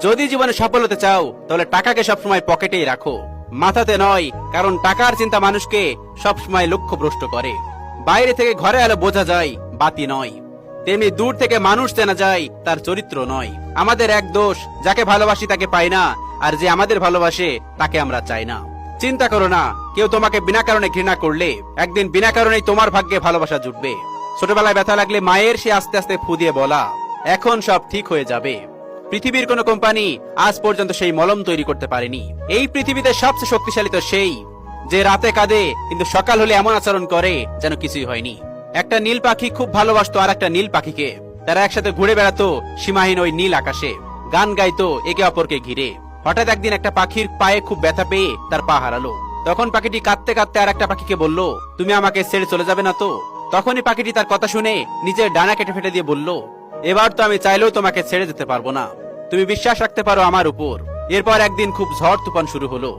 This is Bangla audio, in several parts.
যদি জীবনে সফল হতে চাও তাহলে টাকাকে সবসময় পকেটেই রাখো, মাথাতে নয়, কারণ টাকার চিন্তা মানুষকে সবসময় লক্ষ্যভ্রষ্ট করে। বাইরে থেকে ঘরে আলো বোঝা যায়, বাতি নয়। তেমনি দূর থেকে মানুষ চেনা যায়, তার চরিত্র নয়। আমাদের এক দোষ, যাকে ভালোবাসি তাকে পাই না, আর যে আমাদের ভালোবাসে তাকে আমরা চাই না। চিন্তা করো না, কেউ তোমাকে বিনা কারণে ঘৃণা করলে একদিন বিনা কারণেই তোমার ভাগ্যে ভালোবাসা জুটবে। ছোটবেলায় ব্যথা লাগলে মায়ের সে আস্তে আস্তে ফু দিয়ে বলা, এখন সব ঠিক হয়ে যাবে। পৃথিবীর কোন কোম্পানি আজ পর্যন্ত সেই মলম তৈরি করতে পারেনি। এই পৃথিবীতে সবচেয়ে শক্তিশালী তো সেই, যে রাতে কাঁদে কিন্তু সকাল হলে এমন আচরণ করে যেন কিছুই হয়নি। একটা নীল পাখি খুব ভালোবাসতো আর একটা নীল পাখিকে। তারা একসাথে ঘুরে বেড়াতো সীমাহীন ওই নীল আকাশে, গান গাইতো একে অপরকে ঘিরে। হঠাৎ একদিন একটা পাখির পায়ে খুব ব্যথা পেয়ে তার পা হারালো। তখন পাখিটি কাঁদতে কাঁদতে আর একটা পাখিকে বলল, তুমি আমাকে ছেড়ে চলে যাবে না তো? তখনই পাখিটি তার কথা শুনে নিজের ডানা কেটে ফেটে দিয়ে বলল, এবার তো আমি চাইলেও তোমাকে ছেড়ে যেতে পারবো না, তুমি বিশ্বাস রাখতে পারো আমার উপর। এরপর একদিন খুব ঝড় তুফান শুরু হলো,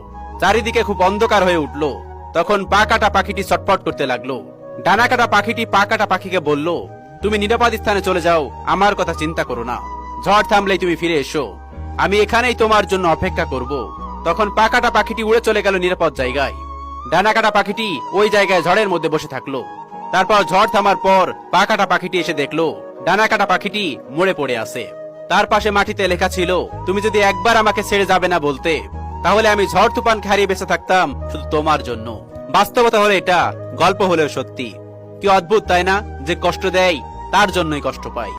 চারিদিকে খুব অন্ধকার হয়ে উঠলো। তখন পা কাটা পাখিটি ছটফট করতে লাগলো। ডানা কাটা পাখিটি পা কাটা পাখিকে বলল, তুমি নিরাপদ স্থানে চলে যাও, আমার কথা চিন্তা করো না, ঝড় থামলেই তুমি ফিরে এসো, আমি এখানেই তোমার জন্য অপেক্ষা করব। তখন পা কাটা পাখিটি উড়ে চলে গেল নিরাপদ জায়গায়। ডানা কাটা পাখিটি ওই জায়গায় ঝড়ের মধ্যে বসে থাকলো। তারপর ঝড় থামার পর পা কাটা পাখিটি এসে দেখলো ডানা কাটা পাখিটি মরে পড়ে আছে। তার পাশে মাটিতে লেখা ছিল, তুমি যদি একবার আমাকে ছেড়ে যাবে না বলতে, তাহলে আমি ঝড় তুফান হারিয়ে বেঁচে থাকতাম শুধু তোমার জন্য। বাস্তবতা হলো এটা, গল্প হলেও সত্যি। কি অদ্ভুত তাই না, যে কষ্ট দেয় তার জন্যই কষ্ট পায়।